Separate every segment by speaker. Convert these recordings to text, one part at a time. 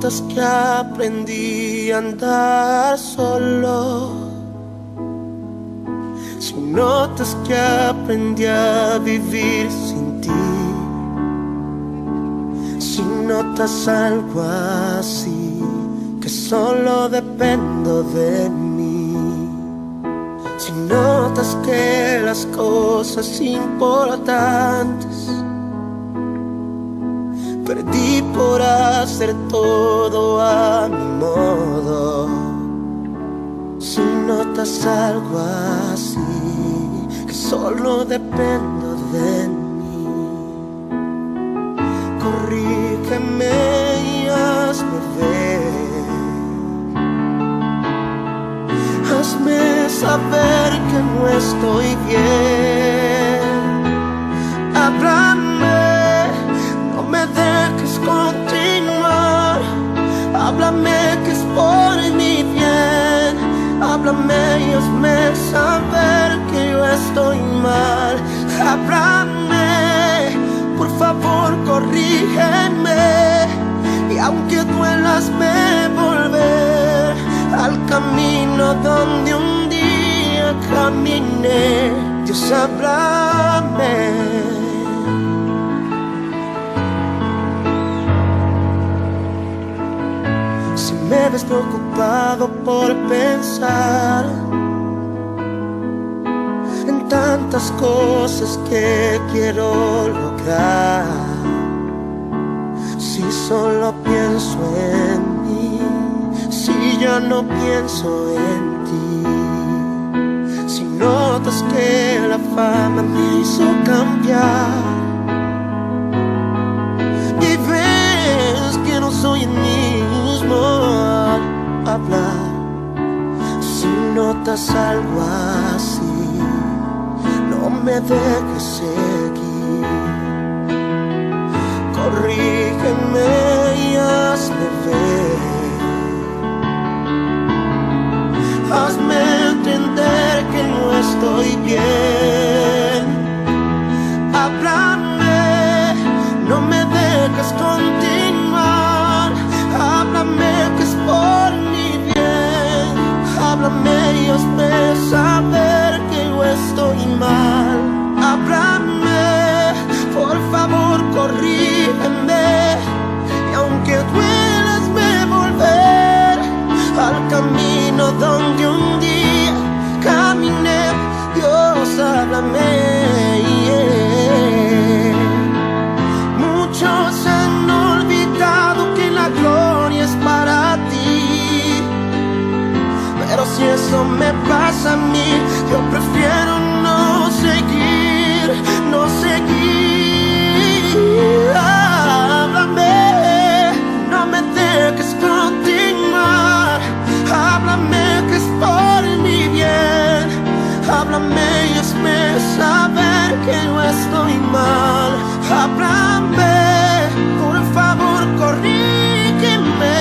Speaker 1: notas que aprendí a andar solo, si notas que aprendí a vivir sin ti, si notas algo así, que solo dependo de mí, si notas que las cosas importantes perdí por hacer todo a mi modo, si notas algo así, que solo dependo de mí, corrígeme y hazme ver, hazme saber que no estoy bien, háblame, no me dejes continuar, háblame que es por mi bien, háblame y hazme saber que yo estoy mal, háblame, por favor corrígeme, y aunque duela hazme volver al camino donde un día caminé. Dios, háblame. Si me ves preocupado por pensar en tantas cosas que quiero lograr, si solo pienso en mí, si ya no pienso en ti, si notas que la fama me hizo cambiar y ves que no soy el mismo al hablar, si notas algo así, no me dejes seguir, corrígeme y hazme ver, hazme entender que no estoy bien, háblame, no me dejes continuar, háblame que es por mi bien, háblame y hazme saber que yo estoy mal, háblame, por favor corrígeme, y aunque duela hazme volver al camino donde un día caminé. Dios, háblame, yeah. Muchos han olvidado que la gloria es para ti, pero si eso me pasa a mí, yo prefiero no seguir, no seguir. Háblame, no me dejes continuar, háblame que es por mi bien, háblame y hazme saber que no estoy mal, háblame, por favor corrígeme,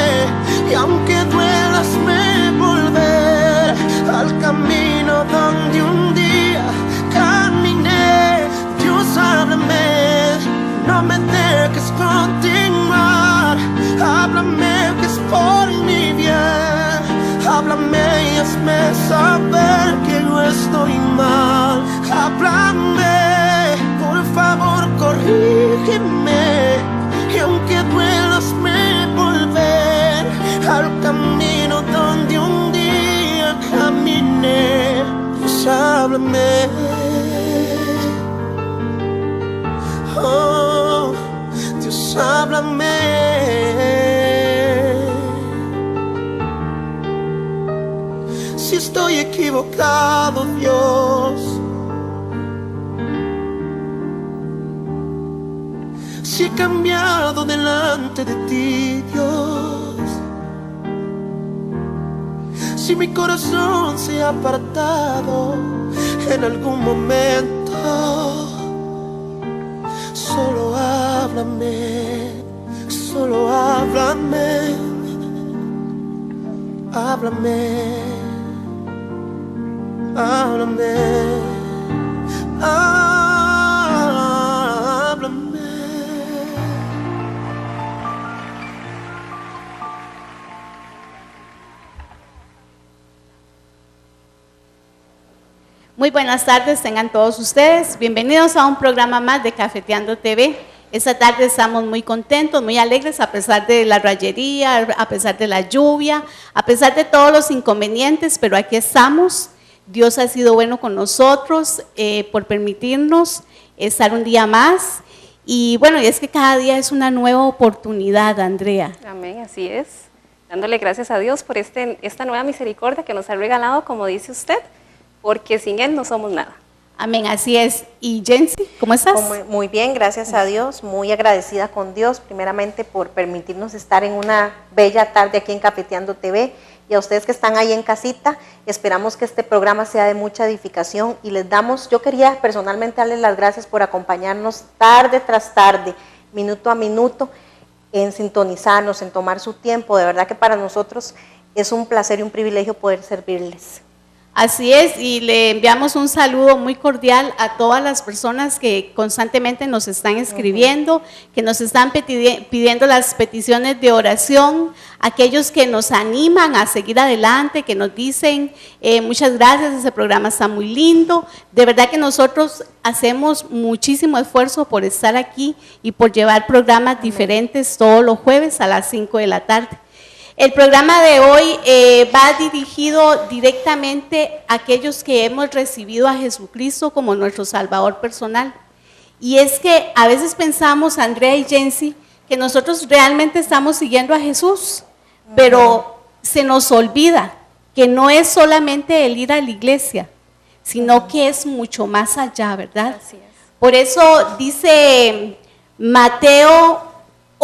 Speaker 1: y aunque duela hazme volver al camino donde un día caminé. Dios, háblame, no me dejes continuar, háblame que es por mi bien, háblame y hazme saber que yo estoy mal, háblame, por favor corrígeme, y aunque duela hazme volver al camino donde un día caminé. Dios, háblame, oh, Dios, háblame. Si estoy equivocado, Dios, si he cambiado delante de ti, Dios, si mi corazón se ha apartado en algún momento, solo háblame, solo háblame, háblame, háblame, háblame.
Speaker 2: Muy buenas tardes, tengan todos ustedes. Bienvenidos a un programa más de Cafeteando TV. Esta tarde estamos muy contentos, muy alegres, a pesar de la rayería, a pesar de la lluvia, a pesar de todos los inconvenientes, pero aquí estamos. Dios ha sido bueno con nosotros por permitirnos estar un día más. Y bueno, y es que cada día es una nueva oportunidad, Andrea.
Speaker 3: Amén, así es. Dándole gracias a Dios por esta nueva misericordia que nos ha regalado, como dice usted, porque sin Él no somos nada.
Speaker 2: Amén, así es. ¿Y Jensi, cómo estás?
Speaker 4: Muy bien, gracias a Dios, muy agradecida con Dios, primeramente por permitirnos estar en una bella tarde aquí en Cafeteando TV, y a ustedes que están ahí en casita, esperamos que este programa sea de mucha edificación, y yo quería personalmente darles las gracias por acompañarnos tarde tras tarde, minuto a minuto, en sintonizarnos, en tomar su tiempo. De verdad que para nosotros es un placer y un privilegio poder servirles.
Speaker 2: Así es, y le enviamos un saludo muy cordial a todas las personas que constantemente nos están escribiendo, que nos están pidiendo las peticiones de oración, aquellos que nos animan a seguir adelante, que nos dicen muchas gracias, ese programa está muy lindo. De verdad que nosotros hacemos muchísimo esfuerzo por estar aquí y por llevar programas diferentes todos los jueves a las 5 de la tarde. El programa de hoy va dirigido directamente a aquellos que hemos recibido a Jesucristo como nuestro Salvador personal. Y es que a veces pensamos, Andrea y Jensi, que nosotros realmente estamos siguiendo a Jesús, pero se nos olvida que no es solamente el ir a la iglesia, sino que es mucho más allá, ¿verdad?
Speaker 3: Así es.
Speaker 2: Por eso dice Mateo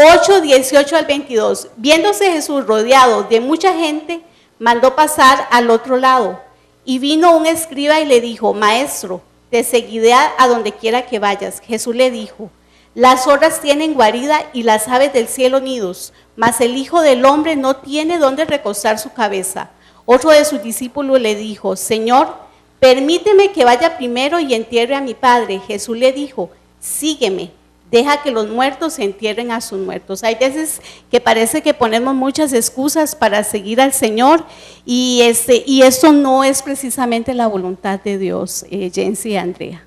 Speaker 2: 8, 18 al 22, viéndose Jesús rodeado de mucha gente, mandó pasar al otro lado, y vino un escriba y le dijo, maestro, te seguiré a donde quiera que vayas. Jesús le dijo, las zorras tienen guarida y las aves del cielo nidos, mas el Hijo del Hombre no tiene dónde recostar su cabeza. Otro de sus discípulos le dijo, Señor, permíteme que vaya primero y entierre a mi padre. Jesús le dijo, sígueme. Deja que los muertos entierren a sus muertos. Hay veces que parece que ponemos muchas excusas para seguir al Señor y esto no es precisamente la voluntad de Dios, Jensi y Andrea.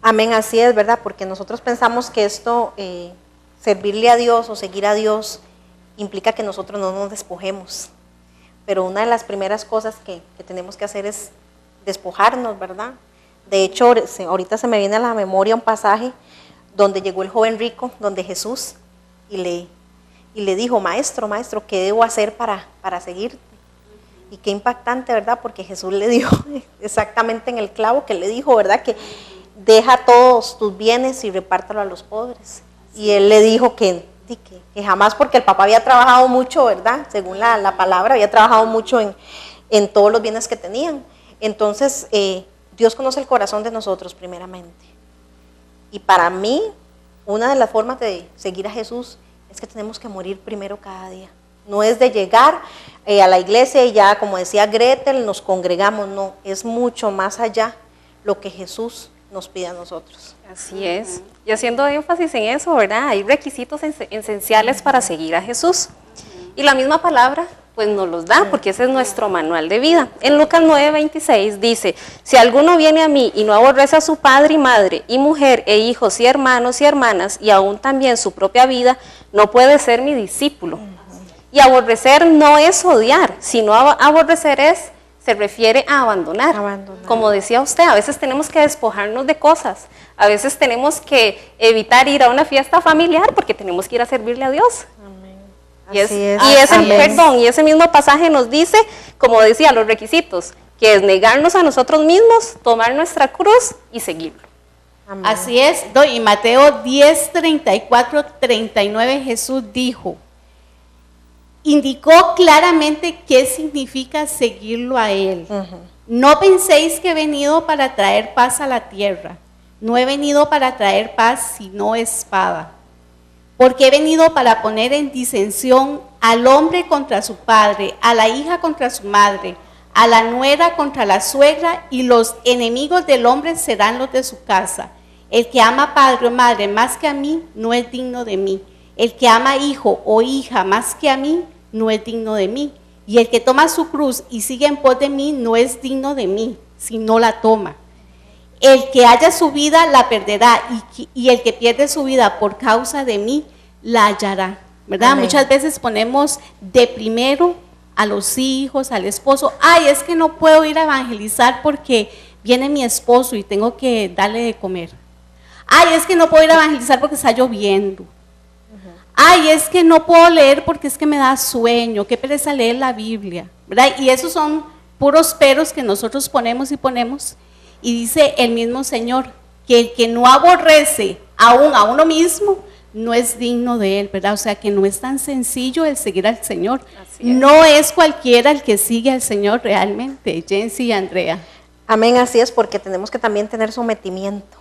Speaker 4: Amén, así es, ¿verdad? Porque nosotros pensamos que esto, servirle a Dios o seguir a Dios, implica que nosotros no nos despojemos. Pero una de las primeras cosas que tenemos que hacer es despojarnos, ¿verdad? De hecho, ahorita se me viene a la memoria un pasaje donde llegó el joven rico, donde Jesús, y le dijo, maestro, ¿qué debo hacer para seguirte? Y qué impactante, ¿verdad? Porque Jesús le dio exactamente en el clavo que le dijo, ¿verdad? Que deja todos tus bienes y repártalo a los pobres. Y él le dijo que jamás, porque el papá había trabajado mucho, ¿verdad? Según la palabra, había trabajado mucho en todos los bienes que tenían. Entonces, Dios conoce el corazón de nosotros primeramente. Y para mí, una de las formas de seguir a Jesús es que tenemos que morir primero cada día. No es de llegar a la iglesia y ya, como decía Gretel, nos congregamos. No, es mucho más allá lo que Jesús nos pide a nosotros.
Speaker 3: Así es. Y haciendo énfasis en eso, ¿verdad? Hay requisitos esenciales para seguir a Jesús. Y la misma palabra pues nos los da, porque ese es nuestro manual de vida. En Lucas 9:26 dice, si alguno viene a mí y no aborrece a su padre y madre, y mujer, e hijos, y hermanos y hermanas, y aún también su propia vida, no puede ser mi discípulo. Y aborrecer no es odiar, sino aborrecer se refiere a abandonar. Como decía usted, a veces tenemos que despojarnos de cosas, a veces tenemos que evitar ir a una fiesta familiar porque tenemos que ir a servirle a Dios. Y ese mismo pasaje nos dice, como decía, los requisitos, que es negarnos a nosotros mismos, tomar nuestra cruz y seguirlo.
Speaker 2: Amén. Así es, y Mateo 10, 34, 39, Jesús indicó claramente qué significa seguirlo a Él. No penséis que he venido para traer paz a la tierra, no he venido para traer paz sino espada. Porque he venido para poner en disensión al hombre contra su padre, a la hija contra su madre, a la nuera contra la suegra, y los enemigos del hombre serán los de su casa. El que ama padre o madre más que a mí, no es digno de mí. El que ama hijo o hija más que a mí, no es digno de mí. Y el que toma su cruz y sigue en pos de mí, no es digno de mí. si no la toma. El que haya su vida la perderá y el que pierde su vida por causa de mí la hallará, ¿verdad?
Speaker 4: Amén.
Speaker 2: Muchas veces ponemos de primero a los hijos, al esposo. Ay, es que no puedo ir a evangelizar porque viene mi esposo y tengo que darle de comer. Ay, es que no puedo ir a evangelizar porque está lloviendo. Ay, es que no puedo leer porque es que me da sueño, qué pereza leer la Biblia, ¿verdad? Y esos son puros peros que nosotros ponemos y ponemos. Y dice el mismo Señor que el que no aborrece aún a uno mismo no es digno de Él, ¿verdad? O sea que no es tan sencillo el seguir al Señor.
Speaker 3: Así es.
Speaker 2: No es cualquiera el que sigue al Señor realmente, Jency y Andrea.
Speaker 4: Amén, así es, porque tenemos que también tener sometimiento.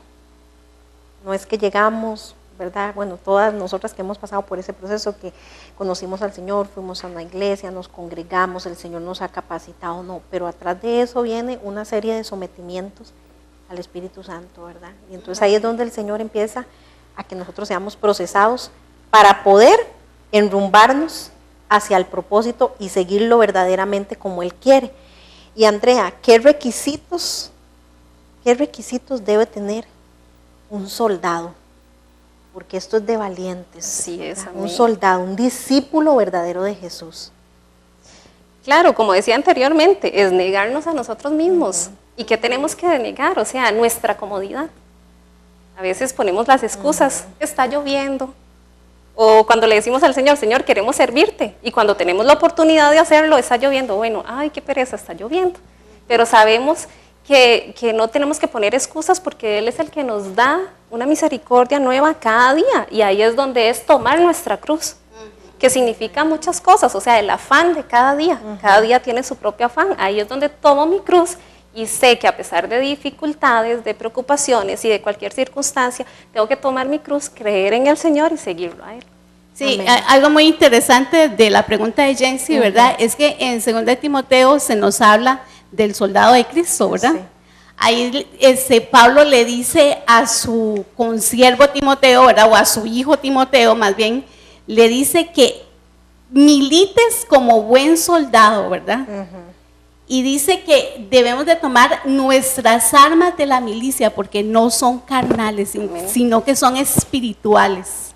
Speaker 4: No es que llegamos, ¿verdad? Bueno, todas nosotras que hemos pasado por ese proceso, que conocimos al Señor, fuimos a una iglesia, nos congregamos, el Señor nos ha capacitado, no, pero atrás de eso viene una serie de sometimientos al Espíritu Santo, ¿verdad? Y entonces ahí es donde el Señor empieza a que nosotros seamos procesados para poder enrumbarnos hacia el propósito y seguirlo verdaderamente como Él quiere. Y Andrea, ¿qué requisitos debe tener un soldado? Porque esto es de valientes.
Speaker 3: Así es,
Speaker 4: ¿verdad?
Speaker 3: amén.
Speaker 4: Un soldado, un discípulo verdadero de Jesús.
Speaker 3: Claro, como decía anteriormente, es negarnos a nosotros mismos. ¿Y qué tenemos que negar? O sea, nuestra comodidad. A veces ponemos las excusas, está lloviendo. O cuando le decimos al Señor, Señor, queremos servirte. Y cuando tenemos la oportunidad de hacerlo, está lloviendo. Bueno, ay, qué pereza, está lloviendo. Pero sabemos que no tenemos que poner excusas porque Él es el que nos da una misericordia nueva cada día. Y ahí es donde es tomar nuestra cruz, que significa muchas cosas. O sea, el afán de cada día. Cada día tiene su propio afán. Ahí es donde tomo mi cruz y sé que a pesar de dificultades, de preocupaciones y de cualquier circunstancia, tengo que tomar mi cruz, creer en el Señor y seguirlo a Él.
Speaker 2: Sí,
Speaker 4: Amén.
Speaker 2: algo muy interesante de la pregunta de Jency, ¿verdad? Es que en 2 Timoteo se nos habla del soldado de Cristo, ¿verdad?
Speaker 4: Sí.
Speaker 2: Ahí Pablo le dice a su consiervo Timoteo, ¿verdad? O a su hijo Timoteo, más bien, le dice que milites como buen soldado, ¿verdad? Y dice que debemos de tomar nuestras armas de la milicia porque no son carnales, sino que son espirituales.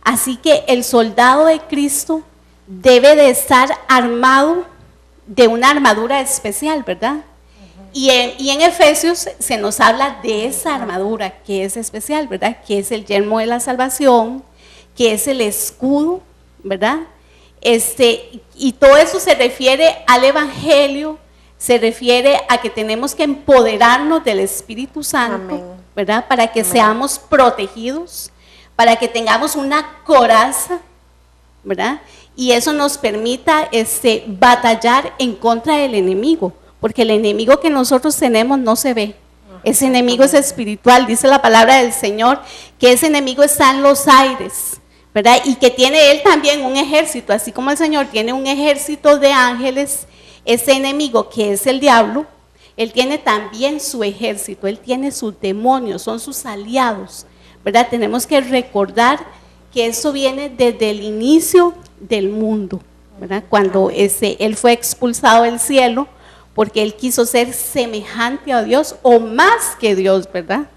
Speaker 2: Así que el soldado de Cristo debe de estar armado de una armadura especial, ¿verdad? Y en Efesios se nos habla de esa armadura que es especial, ¿verdad? Que es el yelmo de la salvación, que es el escudo, ¿verdad? Y todo eso se refiere al Evangelio, se refiere a que tenemos que empoderarnos del Espíritu Santo,
Speaker 4: Amén.
Speaker 2: ¿verdad? Para que
Speaker 4: Amén.
Speaker 2: seamos protegidos, para que tengamos una coraza, ¿verdad? Y eso nos permita batallar en contra del enemigo, porque el enemigo que nosotros tenemos no se ve. Ese enemigo es espiritual, dice la palabra del Señor, que ese enemigo está en los aires, ¿verdad? Y que tiene él también un ejército, así como el Señor tiene un ejército de ángeles, ese enemigo que es el diablo, él tiene también su ejército, él tiene sus demonios, son sus aliados, ¿verdad? Tenemos que recordar que eso viene desde el inicio del mundo, ¿verdad? Cuando él fue expulsado del cielo, porque él quiso ser semejante a Dios o más que Dios, ¿verdad?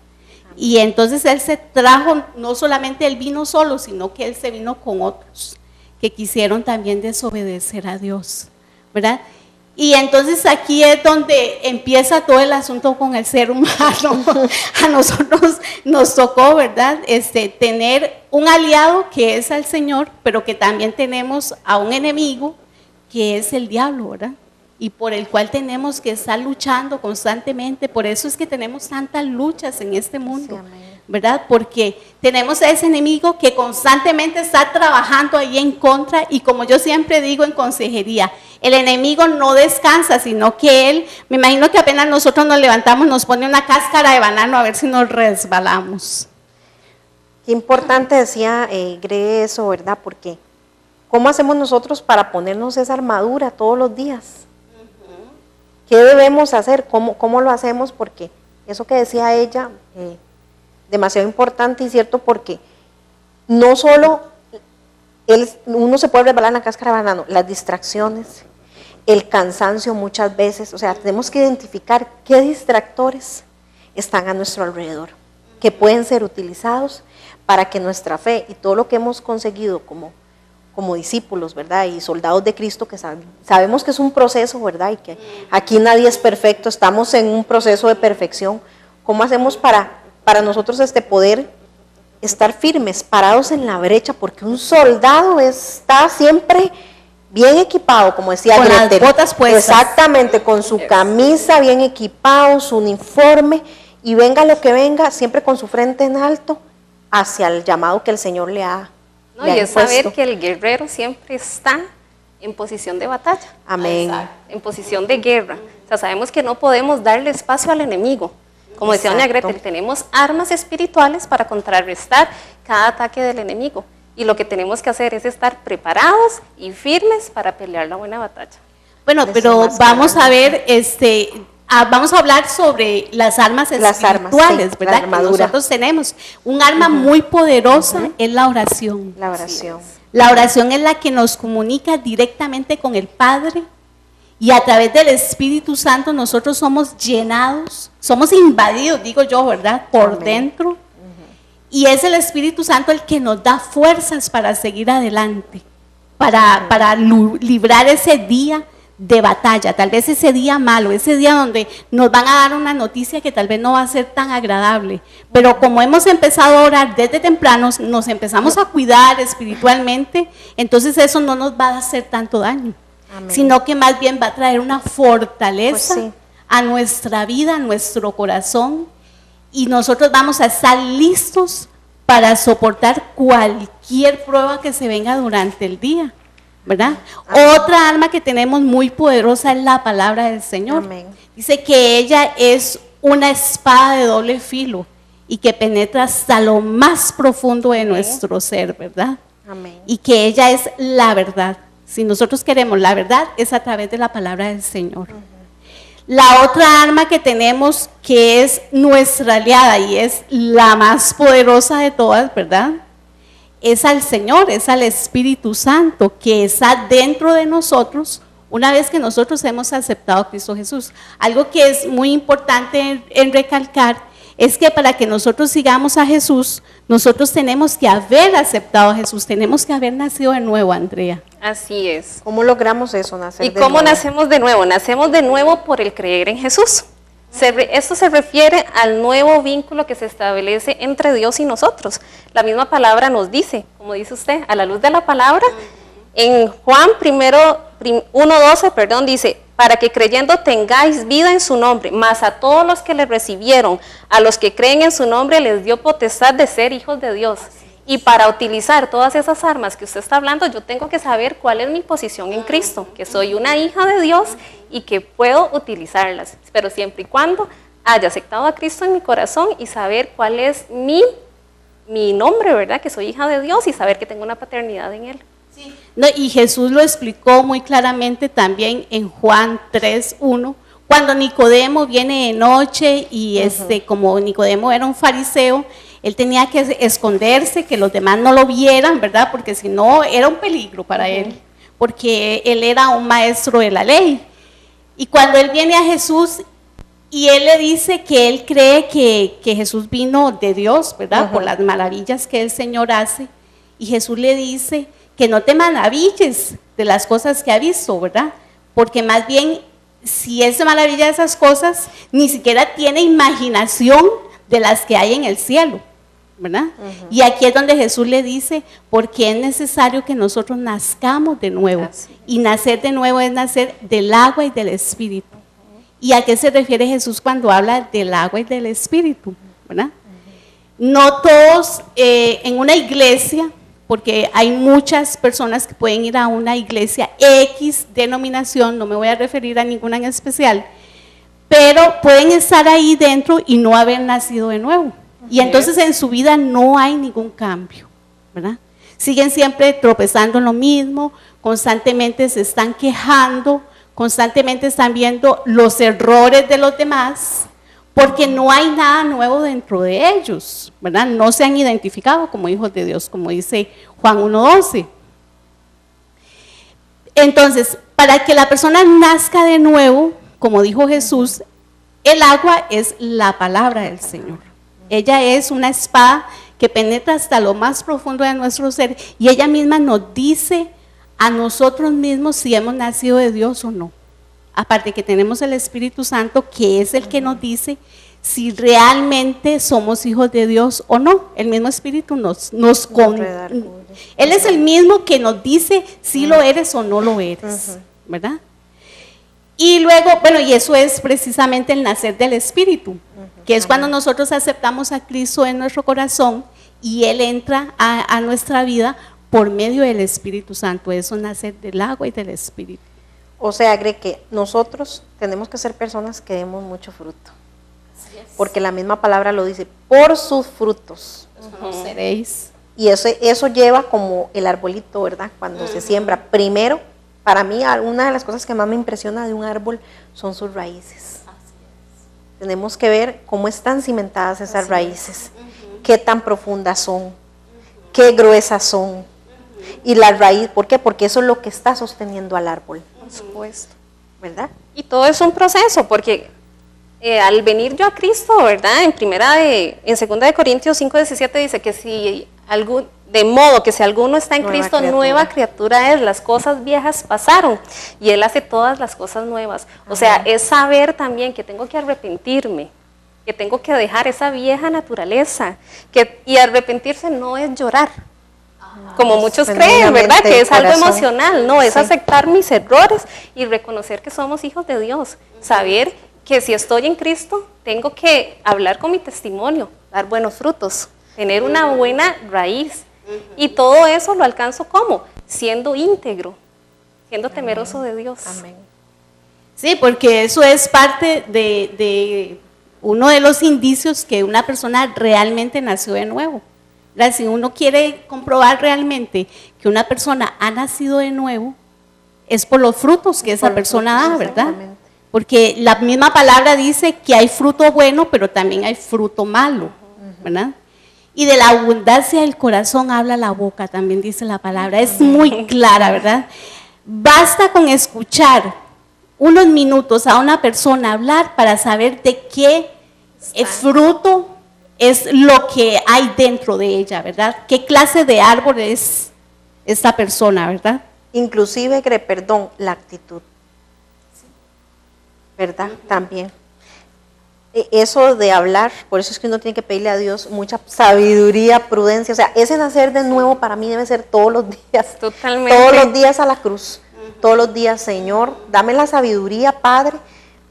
Speaker 2: Y entonces él se trajo, no solamente él vino solo, sino que él se vino con otros que quisieron también desobedecer a Dios, ¿verdad? Y entonces aquí es donde empieza todo el asunto con el ser humano. A nosotros nos tocó, ¿verdad? Tener un aliado que es al Señor, pero que también tenemos a un enemigo que es el diablo, ¿verdad? Y por el cual tenemos que estar luchando constantemente. Por eso es que tenemos tantas luchas en este mundo,
Speaker 4: Sí, amén.
Speaker 2: ¿verdad? Porque tenemos a ese enemigo que constantemente está trabajando ahí en contra, y como yo siempre digo en consejería, el enemigo no descansa, sino que él, me imagino que apenas nosotros nos levantamos, nos pone una cáscara de banano a ver si nos resbalamos.
Speaker 4: Qué importante decía Gre eso, ¿verdad? Porque ¿cómo hacemos nosotros para ponernos esa armadura todos los días? ¿Qué debemos hacer? ¿Cómo lo hacemos? Porque eso que decía ella, demasiado importante y cierto, porque no solo uno se puede resbalar en la cáscara de banano, las distracciones, el cansancio muchas veces. O sea, tenemos que identificar qué distractores están a nuestro alrededor, que pueden ser utilizados para que nuestra fe y todo lo que hemos conseguido como discípulos, ¿verdad? Y soldados de Cristo, que sabemos que es un proceso, ¿verdad? Y que aquí nadie es perfecto, estamos en un proceso de perfección. ¿Cómo hacemos para nosotros poder estar firmes, parados en la brecha? Porque un soldado está siempre bien equipado, como decía
Speaker 2: con
Speaker 4: Gretel.
Speaker 2: las botas puestas.
Speaker 4: Exactamente, con su camisa bien equipado, su uniforme, y venga lo que venga, siempre con su frente en alto hacia el llamado que el Señor le ha
Speaker 3: No, y es saber que el guerrero siempre está en posición de batalla.
Speaker 4: Amén.
Speaker 3: En posición de guerra. O sea, sabemos que no podemos darle espacio al enemigo. Como decía doña Gretel, tenemos armas espirituales para contrarrestar cada ataque del enemigo. Y lo que tenemos que hacer es estar preparados y firmes para pelear la buena batalla.
Speaker 2: Bueno, pero vamos a ver, vamos a hablar sobre las armas espirituales,
Speaker 4: sí,
Speaker 2: ¿verdad?
Speaker 4: la armadura.
Speaker 2: Que nosotros tenemos. Un arma muy poderosa es la oración.
Speaker 4: La oración.
Speaker 2: La oración es la que nos comunica directamente con el Padre, y a través del Espíritu Santo nosotros somos llenados, somos invadidos, digo yo, ¿verdad? Por dentro. Y es el Espíritu Santo el que nos da fuerzas para seguir adelante, para librar ese día de batalla, tal vez ese día malo, ese día donde nos van a dar una noticia que tal vez no va a ser tan agradable, pero como hemos empezado a orar desde temprano, nos empezamos a cuidar espiritualmente, entonces eso no nos va a hacer tanto daño. Amén. Sino que más bien va a traer una fortaleza a nuestra vida, a nuestro corazón, y nosotros vamos a estar listos para soportar cualquier prueba que se venga durante el día, ¿verdad? Amén. Otra arma que tenemos muy poderosa es la palabra del Señor. Amén. Dice que ella es una espada de doble filo y que penetra hasta lo más profundo de nuestro ser, ¿verdad? Amén. Y que ella es la verdad. Si nosotros queremos la verdad, es a través de la palabra del Señor. La otra arma que tenemos, que es nuestra aliada y es la más poderosa de todas, ¿verdad? Es al Señor, es al Espíritu Santo, que está dentro de nosotros una vez que nosotros hemos aceptado a Cristo Jesús. Algo que es muy importante en recalcar es que para que nosotros sigamos a Jesús, nosotros tenemos que haber aceptado a Jesús, tenemos que haber nacido de nuevo, Andrea.
Speaker 3: Así es.
Speaker 4: ¿Cómo logramos eso, nacer de nuevo?
Speaker 3: ¿Y cómo nacemos de nuevo? Nacemos de nuevo por el creer en Jesús. Esto se refiere al nuevo vínculo que se establece entre Dios y nosotros. La misma palabra nos dice, como dice usted, a la luz de la palabra, en Juan 1:12, dice, para que creyendo tengáis vida en su nombre, mas a todos los que le recibieron, a los que creen en su nombre, les dio potestad de ser hijos de Dios. Y para utilizar todas esas armas que usted está hablando, yo tengo que saber cuál es mi posición en Cristo, que soy una hija de Dios y que puedo utilizarlas, pero siempre y cuando haya aceptado a Cristo en mi corazón y saber cuál es mi nombre, ¿verdad? Que soy hija de Dios y saber que tengo una paternidad en Él.
Speaker 2: Sí. No, y Jesús lo explicó muy claramente también en Juan 3:1, cuando Nicodemo viene de noche y como Nicodemo era un fariseo, él tenía que esconderse, que los demás no lo vieran, ¿verdad? Porque si no era un peligro para él, porque él era un maestro de la ley. Y cuando él viene a Jesús y él le dice que él cree que Jesús vino de Dios, ¿verdad? Por las maravillas que el Señor hace, y Jesús le dice que no te maravilles de las cosas que ha visto, ¿verdad? Porque más bien, si él se maravilla de esas cosas, ni siquiera tiene imaginación de las que hay en el cielo, ¿verdad? Y aquí es donde Jesús le dice, porque es necesario que nosotros nazcamos de nuevo. Y nacer de nuevo es nacer del agua y del Espíritu. ¿Y a qué se refiere Jesús cuando habla del agua y del Espíritu? ¿Verdad? No todos en una iglesia, porque hay muchas personas que pueden ir a una iglesia X denominación, no me voy a referir a ninguna en especial, pero pueden estar ahí dentro y no haber nacido de nuevo. Y entonces en su vida no hay ningún cambio, ¿verdad? Siguen siempre tropezando en lo mismo, constantemente se están quejando, constantemente están viendo los errores de los demás, porque no hay nada nuevo dentro de ellos, ¿verdad? No se han identificado como hijos de Dios, como dice Juan 1:12. Entonces, para que la persona nazca de nuevo, como dijo Jesús, el agua es la palabra del Señor. Ella es una espada que penetra hasta lo más profundo de nuestro ser y ella misma nos dice a nosotros mismos si hemos nacido de Dios o no. Aparte que tenemos el Espíritu Santo, que es el que nos dice si realmente somos hijos de Dios o no. El mismo Espíritu Él es el mismo que nos dice si lo eres o no lo eres, ¿verdad? Y luego, bueno, y eso es precisamente el nacer del Espíritu, que es cuando nosotros aceptamos a Cristo en nuestro corazón y Él entra a nuestra vida por medio del Espíritu Santo. Eso es nacer del agua y del Espíritu.
Speaker 4: O sea, cree que nosotros tenemos que ser personas que demos mucho fruto. Porque la misma palabra lo dice, por sus frutos
Speaker 2: Seréis.
Speaker 4: Y eso lleva como el arbolito, ¿verdad? Cuando se siembra. Primero, para mí, una de las cosas que más me impresiona de un árbol son sus raíces. Tenemos que ver cómo están cimentadas esas raíces, qué tan profundas son, qué gruesas son. Y la raíz, ¿por qué? Porque eso es lo que está sosteniendo al árbol.
Speaker 3: Por supuesto.
Speaker 4: ¿Verdad?
Speaker 3: Y todo es un proceso, porque al venir yo a Cristo, ¿verdad? En 2 de Corintios 5:17 dice que de modo que si alguno está en Cristo, nueva criatura es, las cosas viejas pasaron y Él hace todas las cosas nuevas. O sea, es saber también que tengo que arrepentirme, que tengo que dejar esa vieja naturaleza, y arrepentirse no es llorar, como muchos creen, ¿verdad? Que es algo emocional, no, es aceptar mis errores y reconocer que somos hijos de Dios, saber que si estoy en Cristo, tengo que hablar con mi testimonio, dar buenos frutos, tener una buena raíz. Y todo eso lo alcanzo ¿cómo? Siendo íntegro, siendo temeroso de Dios.
Speaker 4: Amén.
Speaker 2: Sí, porque eso es parte de uno de los indicios que una persona realmente nació de nuevo. Si uno quiere comprobar realmente que una persona ha nacido de nuevo, es por los frutos que esa persona da, ¿verdad? Porque la misma palabra dice que hay fruto bueno, pero también hay fruto malo, ¿verdad? Y de la abundancia del corazón habla la boca, también dice la palabra. Es muy clara, ¿verdad? Basta con escuchar unos minutos a una persona hablar para saber de qué fruto es lo que hay dentro de ella, ¿verdad? ¿Qué clase de árbol es esta persona, verdad?
Speaker 4: Inclusive, la actitud. ¿Verdad? También. Eso de hablar, por eso es que uno tiene que pedirle a Dios mucha sabiduría, prudencia. O sea, ese nacer de nuevo para mí debe ser todos los días.
Speaker 3: Totalmente.
Speaker 4: Todos los días a la cruz. Todos los días, Señor, dame la sabiduría, Padre,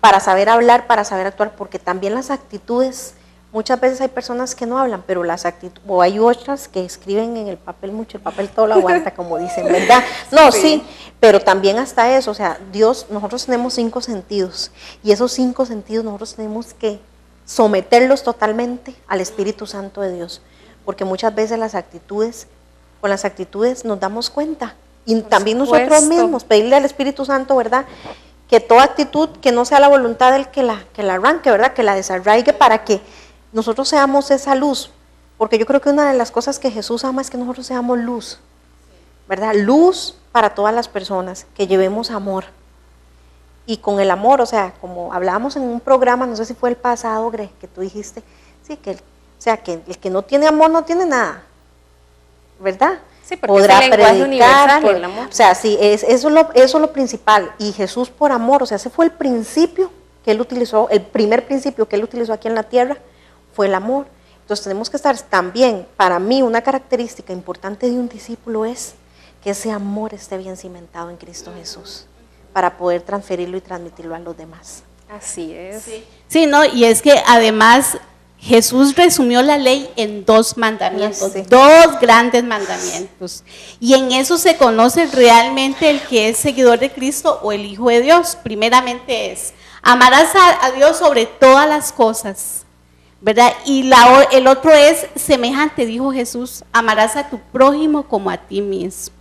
Speaker 4: para saber hablar, para saber actuar, porque también las actitudes, muchas veces hay personas que no hablan, pero las actitudes, o hay otras que escriben en el papel mucho, el papel todo lo aguanta, como dicen, ¿verdad? No, sí, pero también hasta eso, o sea, Dios, nosotros tenemos 5 sentidos, y esos 5 sentidos nosotros tenemos que someterlos totalmente al Espíritu Santo de Dios, porque muchas veces con las actitudes nos damos cuenta, y también nosotros mismos, pedirle al Espíritu Santo, ¿verdad?, que toda actitud que no sea la voluntad del que la arranque, ¿verdad?, que la desarraigue para que nosotros seamos esa luz, porque yo creo que una de las cosas que Jesús ama es que nosotros seamos luz, ¿verdad? Luz para todas las personas, que llevemos amor. Y con el amor, o sea, como hablábamos en un programa, no sé si fue el pasado, Gre, que tú dijiste, sí, que el que no tiene amor no tiene nada, ¿verdad?
Speaker 3: Sí, porque podrá es el lenguaje universal, el amor.
Speaker 4: O sea, sí, eso es lo principal. Y Jesús por amor, o sea, ese fue el principio que Él utilizó, el primer principio que Él utilizó aquí en la tierra, fue el amor. Entonces tenemos que estar también, para mí una característica importante de un discípulo es que ese amor esté bien cimentado en Cristo Jesús, para poder transferirlo y transmitirlo a los demás.
Speaker 3: Así es.
Speaker 2: Sí, no, y es que además Jesús resumió la ley en 2 mandamientos, 2 grandes mandamientos. Y en eso se conoce realmente el que es seguidor de Cristo o el Hijo de Dios. Primeramente es, amarás a Dios sobre todas las cosas, ¿verdad? Y el otro es semejante, dijo Jesús, amarás a tu prójimo como a ti mismo,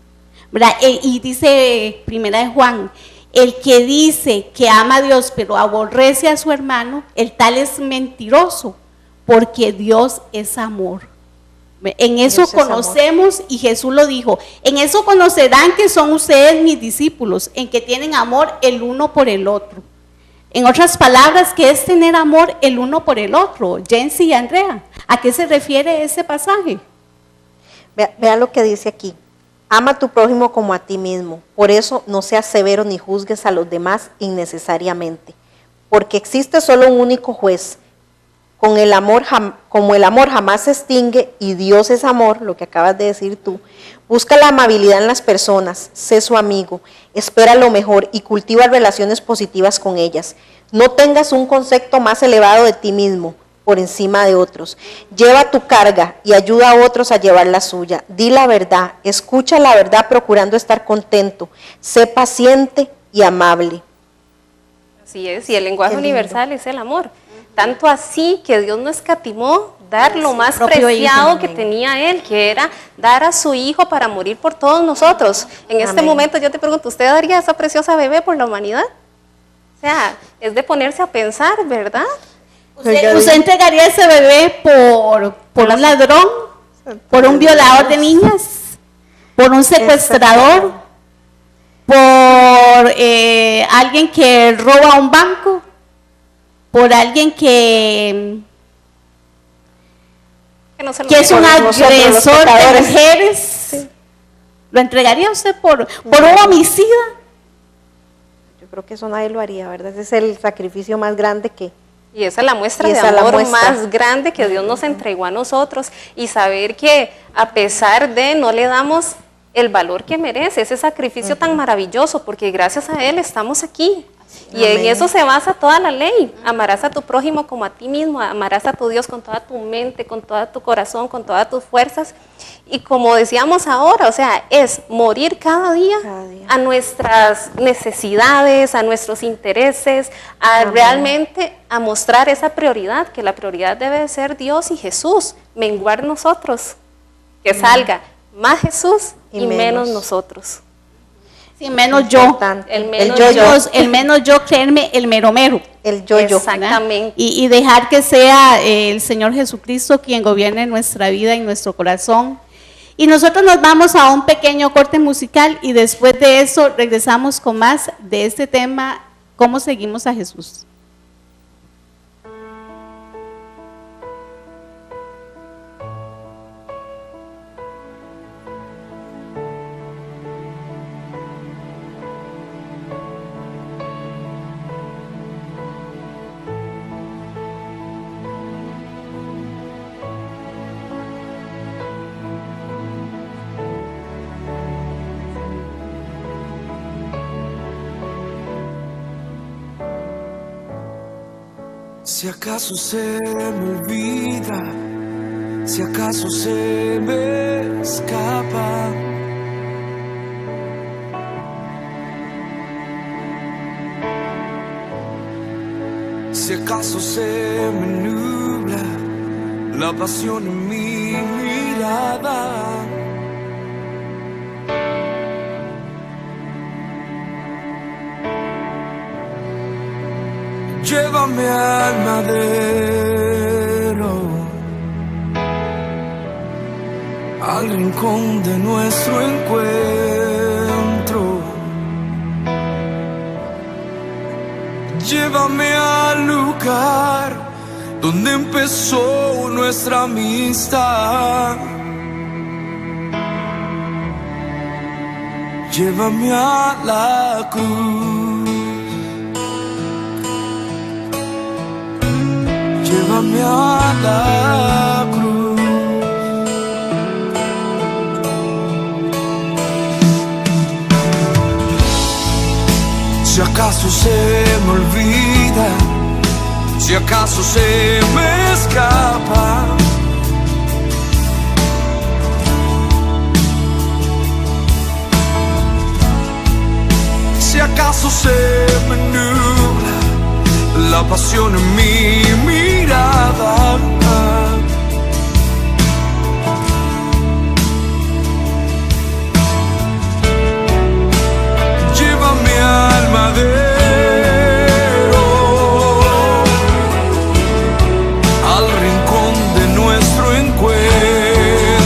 Speaker 2: ¿verdad? Y dice Primera de Juan, el que dice que ama a Dios pero aborrece a su hermano, el tal es mentiroso, porque Dios es amor, En eso
Speaker 4: Dios es amor.
Speaker 2: conocemos, y Jesús lo dijo, en eso conocerán que son ustedes mis discípulos, en que tienen amor el uno por el otro. En otras palabras, ¿qué es tener amor el uno por el otro? Jensi y Andrea, ¿a qué se refiere ese pasaje?
Speaker 4: Vea lo que dice aquí. Ama a tu prójimo como a ti mismo. Por eso no seas severo ni juzgues a los demás innecesariamente. Porque existe solo un único juez. Como el amor jamás se extingue y Dios es amor, lo que acabas de decir tú, busca la amabilidad en las personas, sé su amigo, espera lo mejor y cultiva relaciones positivas con ellas. No tengas un concepto más elevado de ti mismo por encima de otros. Lleva tu carga y ayuda a otros a llevar la suya. Di la verdad, escucha la verdad procurando estar contento. Sé paciente y amable.
Speaker 3: Así es, y el lenguaje
Speaker 4: Qué lindo.
Speaker 3: universal es el amor. Tanto así que Dios no escatimó dar lo más
Speaker 2: propio
Speaker 3: preciado
Speaker 2: hijo.
Speaker 3: que tenía Él, que era dar a su Hijo para morir por todos nosotros. En este
Speaker 4: Amén.
Speaker 3: momento yo te pregunto, ¿usted daría a esa preciosa bebé por la humanidad? O sea, es de ponerse a pensar, ¿verdad?
Speaker 2: ¿Usted entregaría ese bebé por un ladrón? ¿Por un violador de niñas? ¿Por un secuestrador? ¿Por alguien que roba un banco? ¿Por alguien que
Speaker 3: Que no se lo
Speaker 2: es un
Speaker 3: merece.
Speaker 4: nosotros, los
Speaker 2: agresor de
Speaker 4: pecadores?
Speaker 2: mujeres? ¿Lo entregaría usted por un homicida?
Speaker 4: Yo creo que eso nadie lo haría, ¿verdad? Ese es el sacrificio más grande que...
Speaker 3: Y esa es la muestra
Speaker 4: Y
Speaker 3: de
Speaker 4: esa es la
Speaker 3: amor
Speaker 4: muestra.
Speaker 3: más grande que Dios nos entregó a nosotros, y saber que a pesar de no le damos el valor que merece, ese sacrificio tan maravilloso, porque gracias a Él estamos aquí. Y en
Speaker 4: Amén.
Speaker 3: eso se basa toda la ley. Amarás a tu prójimo como a ti mismo, amarás a tu Dios con toda tu mente, con todo tu corazón, con todas tus fuerzas. Y como decíamos ahora, o sea, es morir cada día a nuestras necesidades, a nuestros intereses, a
Speaker 4: Amén.
Speaker 3: realmente a mostrar esa prioridad, que la prioridad debe de ser Dios y Jesús, menguar nosotros, que salga más Jesús
Speaker 4: Y
Speaker 3: y menos
Speaker 4: menos.
Speaker 3: nosotros.
Speaker 2: Sí, menos yo.
Speaker 4: Importante.
Speaker 3: El menos
Speaker 4: yo-yo.
Speaker 2: El menos yo, creerme el mero mero.
Speaker 4: El yo-yo.
Speaker 2: ¿verdad?
Speaker 3: Exactamente.
Speaker 2: Y dejar que sea el Señor Jesucristo quien gobierne nuestra vida y nuestro corazón. Y nosotros nos vamos a un pequeño corte musical y después de eso regresamos con más de este tema, ¿cómo seguimos a Jesús?
Speaker 1: Si acaso se me olvida, si acaso se me escapa, si acaso se me nubla la pasión en mi mirada, llévame al madero, al rincón de nuestro encuentro. Llévame al lugar donde empezó nuestra amistad. Llévame a la cruz. Llévame a la cruz. Si acaso se me olvida, si acaso se me escapa, si acaso se me nubla la pasión en mi mirada, llévame al madero, al rincón de nuestro encuentro.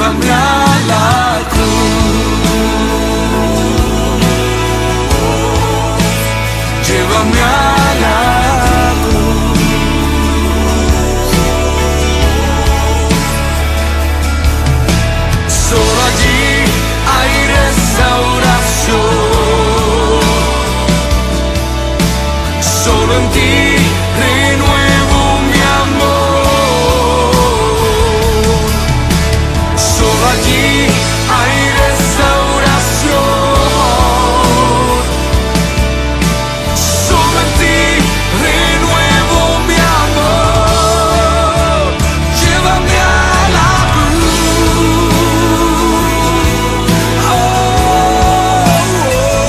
Speaker 1: llévame a la cruz, llévame a la cruz. Solo allí hay restauración. Solo en ti renuevo mi amor. Solo allí hay restauración. Solo en ti renuevo mi amor. Llévame a la cruz.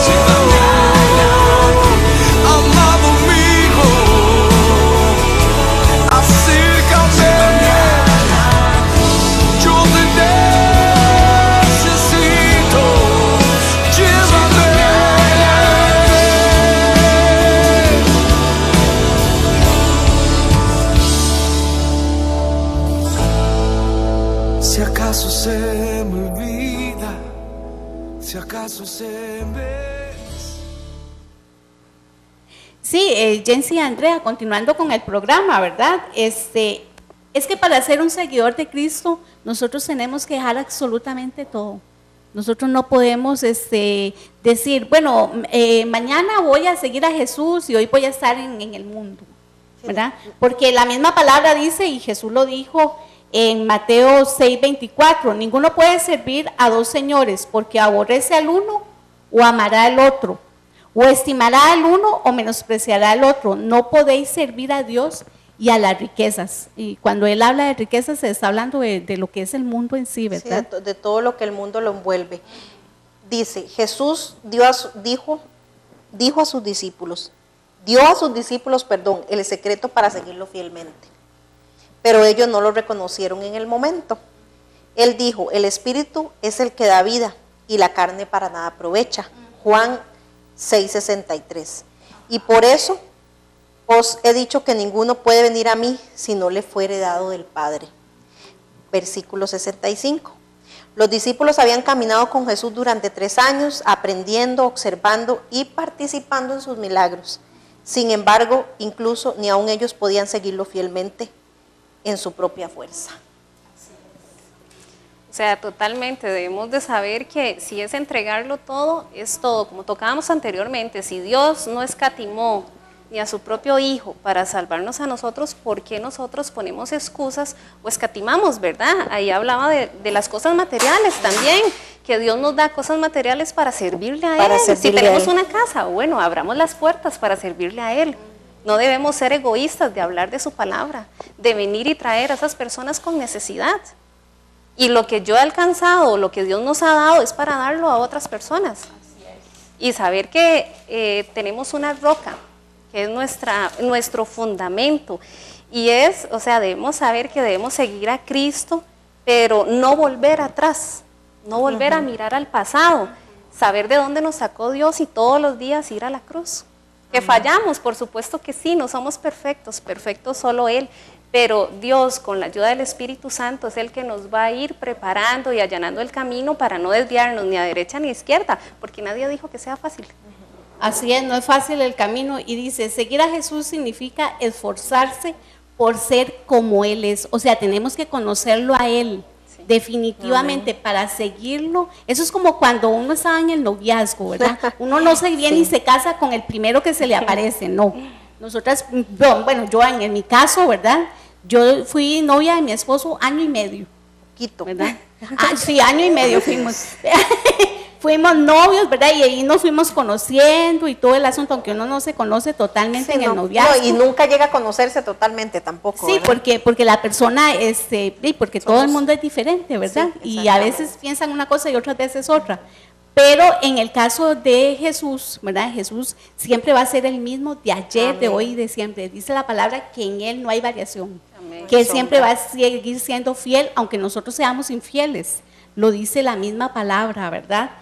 Speaker 1: Llévame a la cruz. Amado mío, acércame. Yo te necesito. Llévame. Si acaso se me olvida, si acaso se me...
Speaker 2: Sí, Jency y Andrea, continuando con el programa, ¿verdad? Es que para ser un seguidor de Cristo, nosotros tenemos que dejar absolutamente todo. Nosotros no podemos decir, bueno, mañana voy a seguir a Jesús y hoy voy a estar en el mundo, ¿verdad? Porque la misma palabra dice, y Jesús lo dijo en Mateo 6:24, ninguno puede servir a dos señores, porque aborrece al uno o amará al otro, o estimará al uno o menospreciará al otro. No podéis servir a Dios y a las riquezas. Y cuando él habla de riquezas, se está hablando de lo que es el mundo en sí, ¿verdad?
Speaker 4: Sí, de todo lo que el mundo lo envuelve. Dice, Jesús dijo a sus discípulos, el secreto para seguirlo fielmente. Pero ellos no lo reconocieron en el momento. Él dijo, el Espíritu es el que da vida y la carne para nada aprovecha. Juan 6:63. Y por eso os he dicho que ninguno puede venir a mí si no le fuere dado del Padre. Versículo 65. Los discípulos habían caminado con Jesús durante 3 años, aprendiendo, observando y participando en sus milagros. Sin embargo, incluso ni aun ellos podían seguirlo fielmente en su propia fuerza.
Speaker 3: O sea, totalmente, debemos de saber que si es entregarlo todo, es todo. Como tocábamos anteriormente, si Dios no escatimó ni a su propio Hijo para salvarnos a nosotros, ¿por qué nosotros ponemos excusas o escatimamos, verdad? Ahí hablaba de las cosas materiales también, que Dios nos da cosas materiales para servirle a Él. Si tenemos una casa, bueno, abramos las puertas para servirle a Él. No debemos ser egoístas de hablar de su palabra, de venir y traer a esas personas con necesidad. Y lo que yo he alcanzado, lo que Dios nos ha dado, es para darlo a otras personas. Y saber que tenemos una roca, que es nuestro fundamento. Y debemos saber que debemos seguir a Cristo, pero no volver atrás, no volver a mirar al pasado. Saber de dónde nos sacó Dios y todos los días ir a la cruz. Que fallamos, por supuesto que sí, no somos perfectos, perfecto solo Él, pero Dios con la ayuda del Espíritu Santo es el que nos va a ir preparando y allanando el camino para no desviarnos ni a derecha ni a izquierda, porque nadie dijo que sea fácil.
Speaker 2: Así es, no es fácil el camino, y dice, seguir a Jesús significa esforzarse por ser como Él es, o sea, tenemos que conocerlo a Él. Definitivamente, para seguirlo. Eso es como cuando uno estaba en el noviazgo, ¿verdad? Uno no se viene y se casa con el primero que se le aparece, no. Nosotras, bueno, yo en mi caso, ¿verdad? Yo fui novia de mi esposo 1 año y medio.
Speaker 4: Quito.
Speaker 2: ¿Verdad? Sí, 1 año y medio fuimos. Fuimos novios, ¿verdad? Y ahí nos fuimos conociendo y todo el asunto, aunque uno no se conoce totalmente en el noviazgo.
Speaker 4: No, y nunca llega a conocerse totalmente tampoco.
Speaker 2: Sí, porque la persona, porque todo el mundo es diferente, ¿verdad?
Speaker 4: Sí,
Speaker 2: y a veces piensan una cosa y otras veces otra. Pero en el caso de Jesús, ¿verdad? Jesús siempre va a ser el mismo de ayer, de hoy y de siempre. Dice la palabra que en Él no hay variación. Amén. Que Él siempre va a seguir siendo fiel, aunque nosotros seamos infieles. Lo dice la misma palabra, ¿verdad?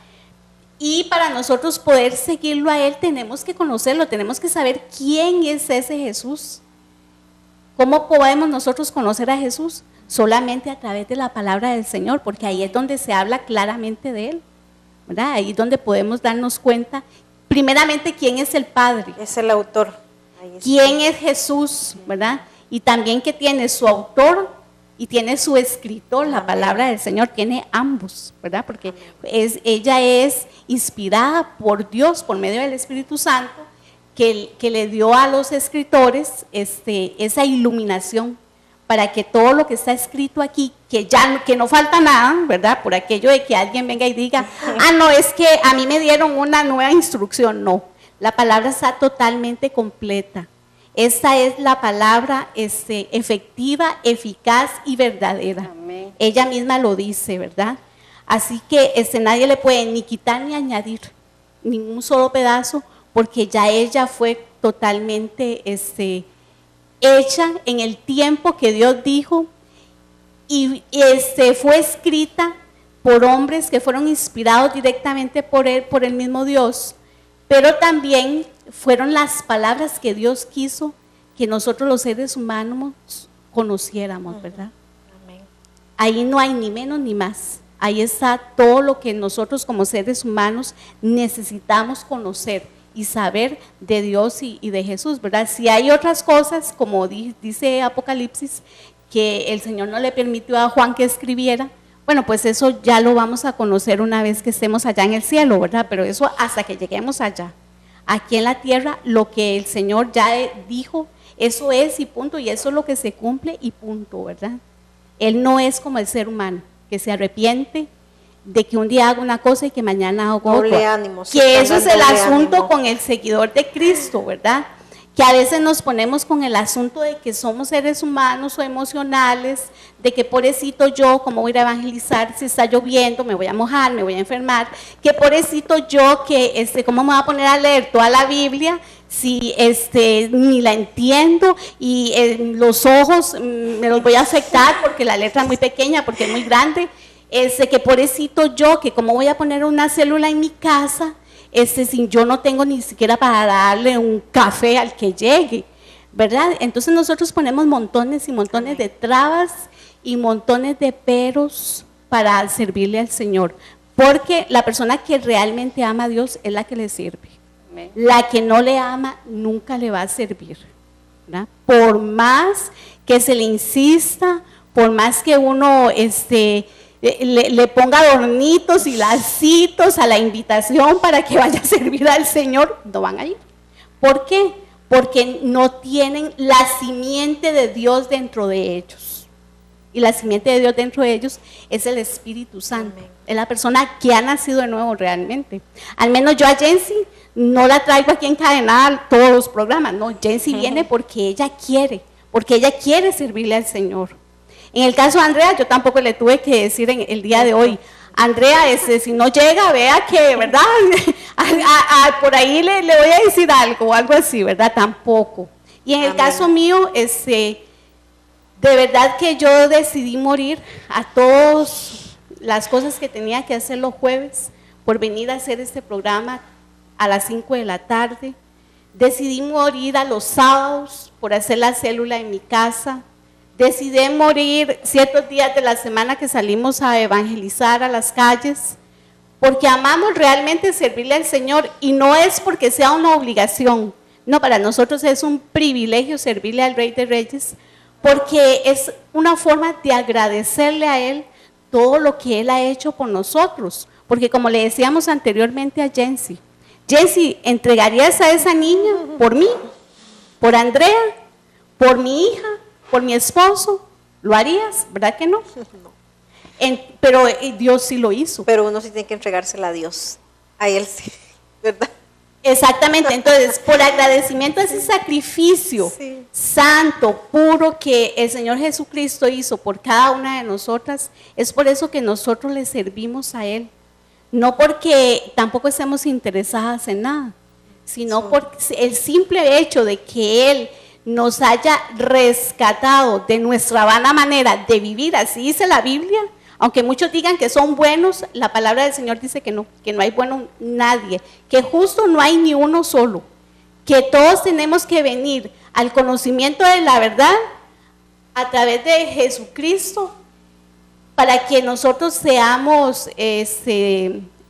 Speaker 2: Y para nosotros poder seguirlo a Él, tenemos que conocerlo, tenemos que saber quién es ese Jesús. ¿Cómo podemos nosotros conocer a Jesús? Solamente a través de la palabra del Señor, porque ahí es donde se habla claramente de Él, ¿verdad? Ahí es donde podemos darnos cuenta, primeramente, quién es el Padre.
Speaker 4: Es el autor.
Speaker 2: ¿Quién es Jesús, verdad? Y también que tiene su autor y tiene su escritor, la palabra del Señor, tiene ambos, ¿verdad? Porque ella es inspirada por Dios, por medio del Espíritu Santo, que le dio a los escritores esa iluminación para que todo lo que está escrito aquí, que no falta nada, ¿verdad? Por aquello de que alguien venga y diga, no, es que a mí me dieron una nueva instrucción. No, la palabra está totalmente completa. Esta es la palabra efectiva, eficaz y verdadera.
Speaker 3: Amén.
Speaker 2: Ella misma lo dice, ¿verdad? Así que nadie le puede ni quitar ni añadir ningún solo pedazo, porque ya ella fue totalmente hecha en el tiempo que Dios dijo, y fue escrita por hombres que fueron inspirados directamente por él, por el mismo Dios, pero también fueron las palabras que Dios quiso que nosotros los seres humanos conociéramos, ¿verdad?
Speaker 4: Amén.
Speaker 2: Ahí no hay ni menos ni más. Ahí está todo lo que nosotros como seres humanos necesitamos conocer y saber de Dios y de Jesús, ¿verdad? Si hay otras cosas, como dice Apocalipsis, que el Señor no le permitió a Juan que escribiera, bueno, pues eso ya lo vamos a conocer una vez que estemos allá en el cielo, ¿verdad? Pero eso hasta que lleguemos allá. Aquí en la tierra, lo que el Señor ya dijo, eso es y punto, y eso es lo que se cumple y punto, ¿verdad? Él no es como el ser humano, que se arrepiente de que un día haga una cosa y que mañana haga otra.
Speaker 4: Ánimo,
Speaker 2: que eso es el asunto
Speaker 4: ánimo
Speaker 2: con el seguidor de Cristo, ¿verdad? Que a veces nos ponemos con el asunto de que somos seres humanos o emocionales, de que pobrecito yo, ¿cómo voy a ir a evangelizar si está lloviendo? Me voy a mojar, me voy a enfermar. Que pobrecito yo, que ¿cómo me voy a poner a leer toda la Biblia si ni la entiendo y los ojos me los voy a afectar porque la letra es muy pequeña, porque es muy grande? Que pobrecito yo, que cómo voy a poner una célula en mi casa si yo no tengo ni siquiera para darle un café al que llegue, ¿verdad? Entonces nosotros ponemos montones y montones de trabas y montones de peros para servirle al Señor, porque la persona que realmente ama a Dios es la que le sirve.
Speaker 3: Amén.
Speaker 2: La que no le ama nunca le va a servir, ¿verdad? Por más que se le insista, por más que uno le ponga adornitos y lacitos a la invitación para que vaya a servir al Señor, no van a ir. ¿Por qué? Porque no tienen la simiente de Dios dentro de ellos. Y la simiente de Dios dentro de ellos es el Espíritu Santo.
Speaker 4: Amén.
Speaker 2: Es la persona que ha nacido de nuevo realmente. Al menos yo a Jency no la traigo aquí encadenada todos los programas. No, Jency viene porque ella quiere servirle al Señor. En el caso de Andrea, yo tampoco le tuve que decir en el día de hoy, Andrea, si no llega, vea que, ¿verdad? Por ahí le voy a decir algo así, ¿verdad? Tampoco. Y en el
Speaker 4: Amén.
Speaker 2: caso mío, de verdad que yo decidí morir a todas las cosas que tenía que hacer los jueves por venir a hacer este programa a las 5 de la tarde. Decidí morir a los sábados por hacer la célula en mi casa. Decidí morir ciertos días de la semana que salimos a evangelizar a las calles, porque amamos realmente servirle al Señor, y no es porque sea una obligación, no, para nosotros es un privilegio servirle al Rey de Reyes, porque es una forma de agradecerle a Él todo lo que Él ha hecho por nosotros, porque como le decíamos anteriormente a Jency, ¿entregarías a esa niña por mí, por Andrea, por mi hija, por mi esposo? ¿Lo harías? ¿Verdad que no?
Speaker 4: No.
Speaker 2: Pero Dios sí lo hizo.
Speaker 4: Pero uno sí tiene que entregársela a Dios. A Él sí, ¿verdad?
Speaker 2: Exactamente. Entonces, por agradecimiento a ese sacrificio
Speaker 4: Sí.
Speaker 2: santo, puro, que el Señor Jesucristo hizo por cada una de nosotras, es por eso que nosotros le servimos a Él. No porque tampoco estemos interesadas en nada, sino por el simple hecho de que Él nos haya rescatado de nuestra vana manera de vivir, así dice la Biblia. Aunque muchos digan que son buenos, la palabra del Señor dice que no hay bueno nadie, que justo no hay ni uno solo, que todos tenemos que venir al conocimiento de la verdad, a través de Jesucristo para que nosotros seamos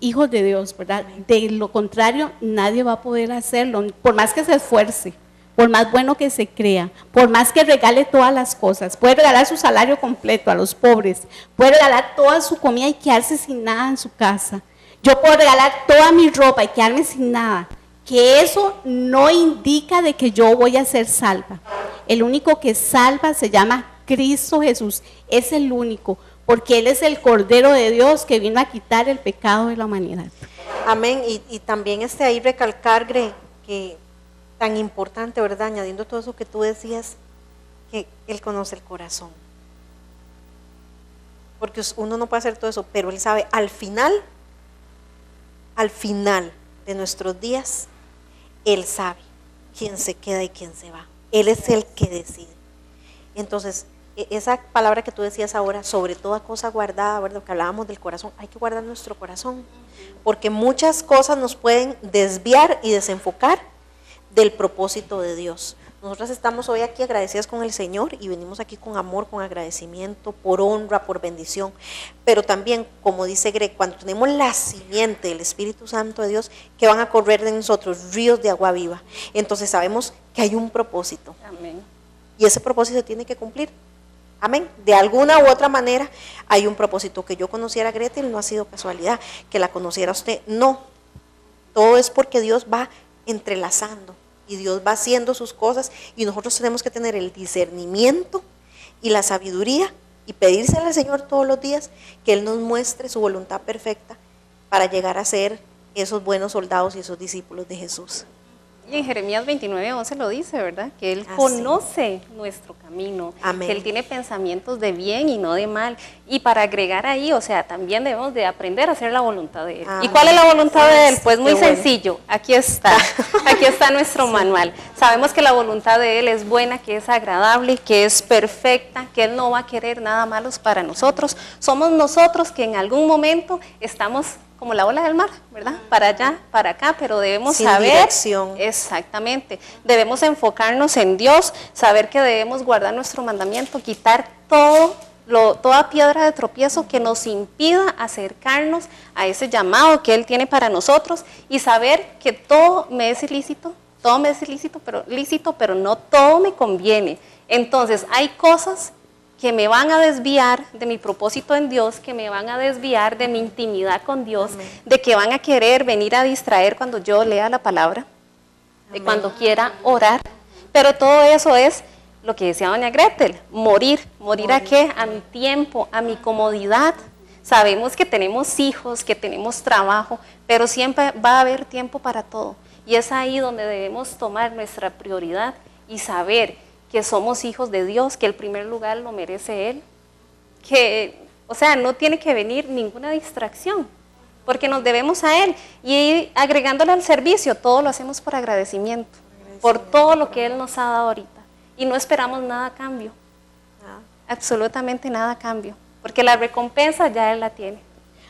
Speaker 2: hijos de Dios, ¿verdad? De lo contrario, nadie va a poder hacerlo, por más que se esfuerce, por más bueno que se crea, por más que regale todas las cosas. Puede regalar su salario completo a los pobres, puede regalar toda su comida y quedarse sin nada en su casa. Yo puedo regalar toda mi ropa y quedarme sin nada. Que eso no indica de que yo voy a ser salva. El único que salva se llama Cristo Jesús, es el único, porque Él es el Cordero de Dios que vino a quitar el pecado de la humanidad.
Speaker 4: Amén. Y también ahí recalcar, Gre, que tan importante, ¿verdad? Añadiendo todo eso que tú decías, que Él conoce el corazón. Porque uno no puede hacer todo eso, pero Él sabe, al final de nuestros días, Él sabe quién se queda y quién se va. Él es el que decide. Entonces, esa palabra que tú decías ahora, sobre toda cosa guardada, ¿verdad? Que hablábamos del corazón, hay que guardar nuestro corazón, porque muchas cosas nos pueden desviar y desenfocar del propósito de Dios. Nosotras estamos hoy aquí agradecidas con el Señor y venimos aquí con amor, con agradecimiento, por honra, por bendición, pero también, como dice Greg, cuando tenemos la simiente del Espíritu Santo de Dios, que van a correr de nosotros ríos de agua viva, entonces sabemos que hay un propósito.
Speaker 3: Amén.
Speaker 4: Y ese propósito tiene que cumplir. Amén. De alguna u otra manera hay un propósito. Que yo conociera a Gretel no ha sido casualidad, que la conociera usted, no. Todo es porque Dios va entrelazando y Dios va haciendo sus cosas y nosotros tenemos que tener el discernimiento y la sabiduría y pedírsele al Señor todos los días que Él nos muestre su voluntad perfecta para llegar a ser esos buenos soldados y esos discípulos de Jesús.
Speaker 3: Y en Jeremías 29:11 lo dice, ¿verdad? Que Él conoce nuestro camino,
Speaker 4: Amén.
Speaker 3: que Él tiene pensamientos de bien y no de mal. Y para agregar ahí, o sea, también debemos de aprender a hacer la voluntad de Él.
Speaker 4: Amén.
Speaker 3: ¿Y cuál es la voluntad de Él? Pues muy
Speaker 4: Qué bueno.
Speaker 3: sencillo, aquí está nuestro manual. Sabemos que la voluntad de Él es buena, que es agradable, que es perfecta, que Él no va a querer nada malos para nosotros. Somos nosotros que en algún momento estamos como la ola del mar, ¿verdad? Para allá, para acá, pero debemos
Speaker 4: Sin
Speaker 3: saber,
Speaker 4: dirección.
Speaker 3: exactamente, debemos enfocarnos en Dios, saber que debemos guardar nuestro mandamiento, quitar toda piedra de tropiezo que nos impida acercarnos a ese llamado que Él tiene para nosotros y saber que todo me es ilícito, pero no todo me conviene. Entonces, hay cosas que me van a desviar de mi propósito en Dios, que me van a desviar de mi intimidad con Dios, Amén. De que van a querer venir a distraer cuando yo lea la palabra, de cuando quiera orar, pero todo eso es lo que decía doña Gretel, morir ¿a qué? A mi tiempo, a mi comodidad. Sabemos que tenemos hijos, que tenemos trabajo, pero siempre va a haber tiempo para todo, y es ahí donde debemos tomar nuestra prioridad y saber que somos hijos de Dios, que el primer lugar lo merece Él, que, o sea, no tiene que venir ninguna distracción, porque nos debemos a Él, y agregándole al servicio, todo lo hacemos por agradecimiento, por todo lo que Él nos ha dado ahorita, y no esperamos nada a cambio, absolutamente nada a cambio, porque la recompensa ya Él la tiene.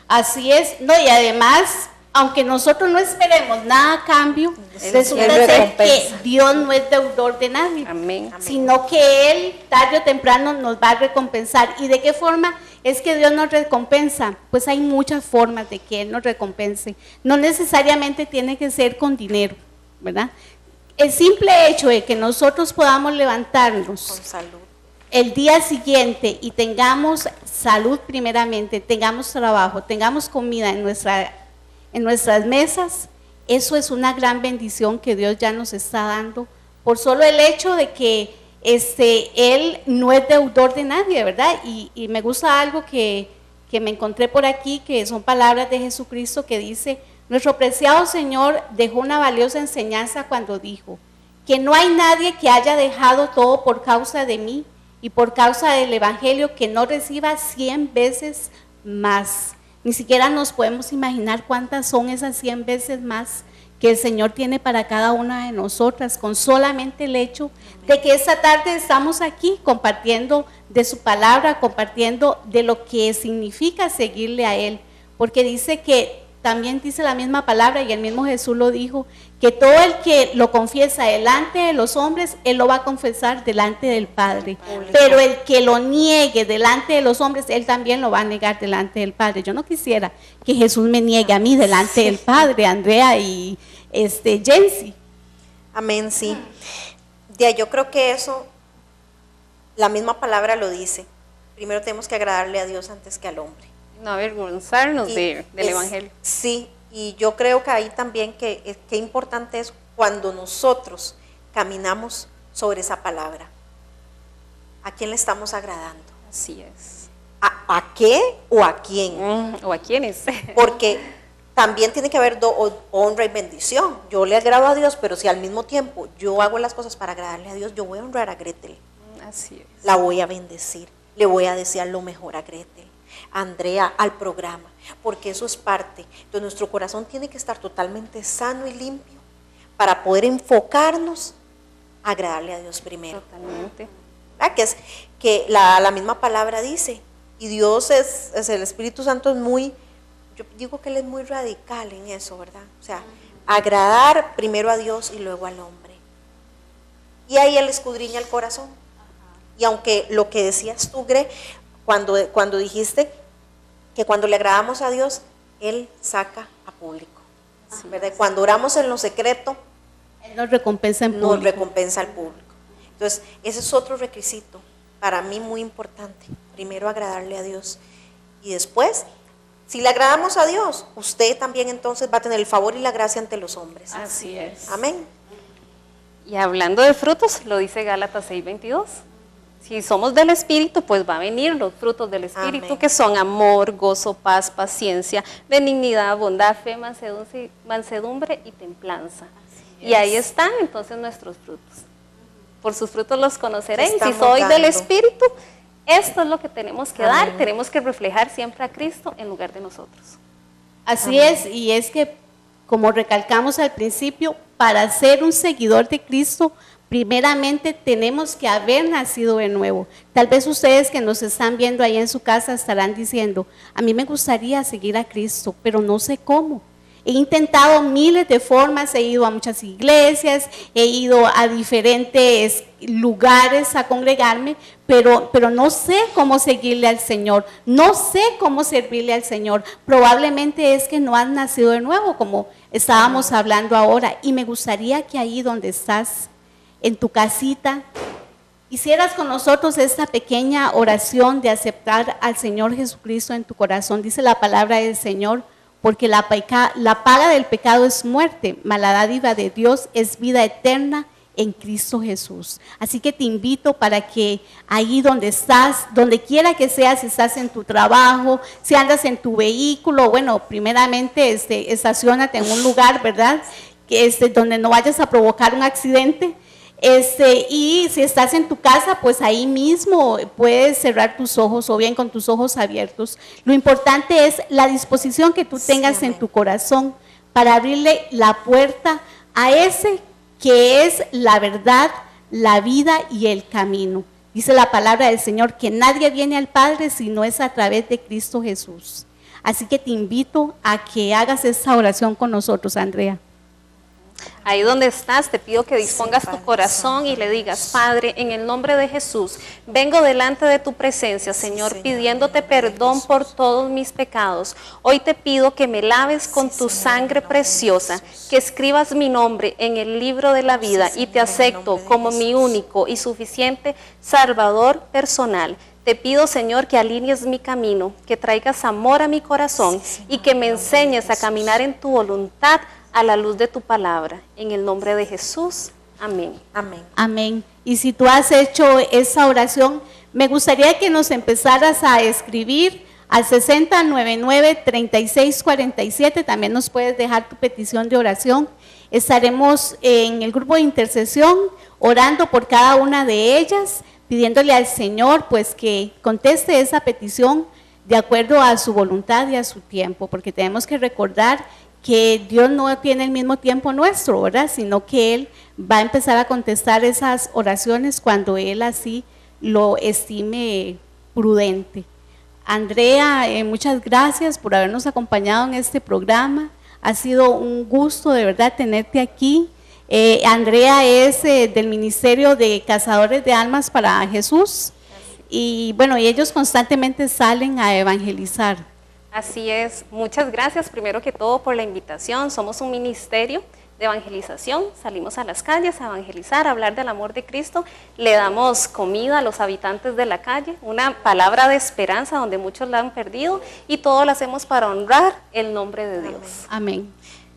Speaker 2: Así es, no, y además, aunque nosotros no esperemos nada a cambio, resulta ser que Dios no es deudor de nadie,
Speaker 3: Amén.
Speaker 2: sino que Él tarde o temprano nos va a recompensar. ¿Y de qué forma es que Dios nos recompensa? Pues hay muchas formas de que Él nos recompense. No necesariamente tiene que ser con dinero, ¿verdad? El simple hecho de que nosotros podamos levantarnos
Speaker 4: Con salud.
Speaker 2: el día siguiente y tengamos salud primeramente, tengamos trabajo, tengamos comida en nuestras mesas, eso es una gran bendición que Dios ya nos está dando, por solo el hecho de que Él no es deudor de nadie, ¿verdad? Y me gusta algo que me encontré por aquí, que son palabras de Jesucristo, que dice: nuestro preciado Señor dejó una valiosa enseñanza cuando dijo que no hay nadie que haya dejado todo por causa de mí y por causa del Evangelio que no reciba 100 veces más. Ni siquiera nos podemos imaginar cuántas son esas 100 veces más que el Señor tiene para cada una de nosotras, con solamente el hecho de que esta tarde estamos aquí compartiendo de su palabra, compartiendo de lo que significa seguirle a Él, porque dice que también dice la misma palabra y el mismo Jesús lo dijo, que todo el que lo confiesa delante de los hombres, él lo va a confesar delante del Padre. Pero el que lo niegue delante de los hombres, él también lo va a negar delante del Padre. Yo no quisiera que Jesús me niegue a mí delante del Padre, Andrea y Jensi.
Speaker 4: Amén, sí. Ya, yo creo que eso, la misma palabra lo dice. Primero tenemos que agradarle a Dios antes que al hombre.
Speaker 3: No avergonzarnos del Evangelio.
Speaker 4: Sí, y yo creo que ahí también que importante es cuando nosotros caminamos sobre esa palabra. ¿A quién le estamos agradando?
Speaker 3: Así es.
Speaker 4: ¿A qué o a quién?
Speaker 3: ¿O a quiénes?
Speaker 4: Porque también tiene que haber honra y bendición. Yo le agrado a Dios, pero si al mismo tiempo yo hago las cosas para agradarle a Dios, yo voy a honrar a Gretel.
Speaker 3: Así es.
Speaker 4: La voy a bendecir, le voy a desear lo mejor a Gretel, a Andrea, al programa, porque eso es parte. Entonces nuestro corazón tiene que estar totalmente sano y limpio para poder enfocarnos a agradarle a Dios primero.
Speaker 3: Totalmente.
Speaker 4: ¿Verdad? Que la misma palabra dice, y Dios es el Espíritu Santo es muy, yo digo que Él es muy radical en eso, ¿verdad? O sea, agradar primero a Dios y luego al hombre. Y ahí Él escudriña el corazón. Y aunque lo que decías tú, Gre, cuando dijiste que cuando le agradamos a Dios, Él saca a público, ¿verdad? Cuando oramos en lo secreto,
Speaker 2: Él nos recompensa en público.
Speaker 4: Nos recompensa al público. Entonces, ese es otro requisito para mí muy importante. Primero agradarle a Dios. Y después, si le agradamos a Dios, usted también entonces va a tener el favor y la gracia ante los hombres.
Speaker 3: Así es.
Speaker 4: Amén.
Speaker 3: Y hablando de frutos, lo dice Gálatas 6:22. Si somos del Espíritu, pues va a venir los frutos del Espíritu,
Speaker 4: Amén.
Speaker 3: Que son amor, gozo, paz, paciencia, benignidad, bondad, fe, mansedumbre y templanza. Y ahí están entonces nuestros frutos. Por sus frutos los conoceréis. Si soy del Espíritu, esto es lo que tenemos que dar. Tenemos que reflejar siempre a Cristo en lugar de nosotros.
Speaker 2: Así es, y es que, como recalcamos al principio, para ser un seguidor de Cristo, primeramente tenemos que haber nacido de nuevo. Tal vez ustedes que nos están viendo ahí en su casa estarán diciendo, a mí me gustaría seguir a Cristo, pero no sé cómo. He intentado miles de formas, he ido a muchas iglesias, he ido a diferentes lugares a congregarme, pero no sé cómo seguirle al Señor, no sé cómo servirle al Señor. Probablemente es que no has nacido de nuevo, como estábamos hablando ahora, y me gustaría que ahí donde estás, en tu casita, hicieras con nosotros esta pequeña oración de aceptar al Señor Jesucristo en tu corazón. Dice la palabra del Señor, porque la paga del pecado es muerte, mas la dádiva de Dios es vida eterna en Cristo Jesús. Así que te invito para que ahí donde estás, donde quiera que seas, si estás en tu trabajo, si andas en tu vehículo, bueno, primeramente estaciónate en un lugar, ¿verdad? Que donde no vayas a provocar un accidente. Y si estás en tu casa, pues ahí mismo puedes cerrar tus ojos o bien con tus ojos abiertos. Lo importante es la disposición que tú tengas en tu corazón para abrirle la puerta a ese que es la verdad, la vida y el camino. Dice la palabra del Señor que nadie viene al Padre si no es a través de Cristo Jesús. Así que te invito a que hagas esta oración con nosotros, Andrea.
Speaker 3: Ahí donde estás, te pido que dispongas tu corazón y le digas, Padre, en el nombre de Jesús, vengo delante de tu presencia, Señor, pidiéndote perdón por todos mis pecados. Hoy te pido que me laves con tu sangre preciosa, que escribas mi nombre en el libro de la vida y te acepto como mi único y suficiente Salvador personal. Te pido, Señor, que alinees mi camino, que traigas amor a mi corazón y que me enseñes a caminar en tu voluntad a la luz de tu palabra. En el nombre de Jesús. Amén.
Speaker 4: Amén.
Speaker 2: Amén. Y si tú has hecho esa oración, me gustaría que nos empezaras a escribir al 6099-3647. También nos puedes dejar tu petición de oración. Estaremos en el grupo de intercesión orando por cada una de ellas, pidiéndole al Señor pues que conteste esa petición de acuerdo a su voluntad y a su tiempo, porque tenemos que recordar que Dios no tiene el mismo tiempo nuestro, ¿verdad? Sino que Él va a empezar a contestar esas oraciones cuando Él así lo estime prudente. Andrea, muchas gracias por habernos acompañado en este programa. Ha sido un gusto de verdad tenerte aquí. Andrea es del Ministerio de Cazadores de Almas para Jesús. Y bueno, y ellos constantemente salen a evangelizar.
Speaker 3: Así es. Muchas gracias primero que todo por la invitación. Somos un ministerio de evangelización, salimos a las calles a evangelizar, a hablar del amor de Cristo, le damos comida a los habitantes de la calle, una palabra de esperanza donde muchos la han perdido, y todo lo hacemos para honrar el nombre de Dios.
Speaker 2: Amén.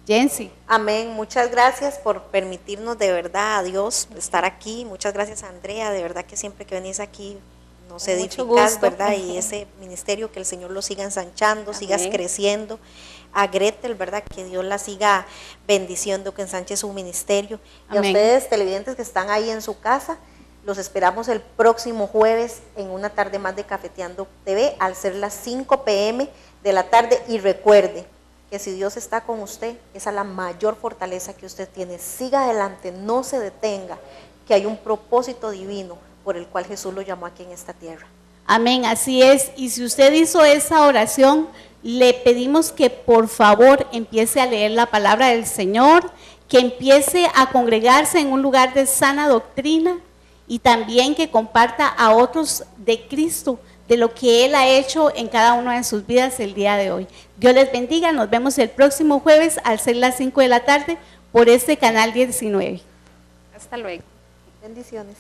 Speaker 2: Jensi.
Speaker 4: Amén. Muchas gracias por permitirnos de verdad a Dios estar aquí. Muchas gracias, Andrea, de verdad que siempre que venís aquí nos edificas, ¿verdad? Y ese ministerio, que el Señor lo siga ensanchando,
Speaker 3: Amén.
Speaker 4: sigas creciendo. A Gretel, ¿verdad? Que Dios la siga bendiciendo, que ensanche su ministerio. Y
Speaker 2: Amén.
Speaker 4: a ustedes, televidentes que están ahí en su casa, los esperamos el próximo jueves en una tarde más de Cafeteando TV, al ser las 5 p.m. de la tarde. Y recuerde que si Dios está con usted, esa es la mayor fortaleza que usted tiene. Siga adelante, no se detenga, que hay un propósito divino por el cual Jesús lo llamó aquí en esta tierra.
Speaker 2: Amén, así es. Y si usted hizo esa oración, le pedimos que por favor empiece a leer la palabra del Señor, que empiece a congregarse en un lugar de sana doctrina y también que comparta a otros de Cristo, de lo que Él ha hecho en cada una de sus vidas el día de hoy. Dios les bendiga, nos vemos el próximo jueves al ser las 5 de la tarde por este canal 19.
Speaker 3: Hasta luego.
Speaker 4: Bendiciones.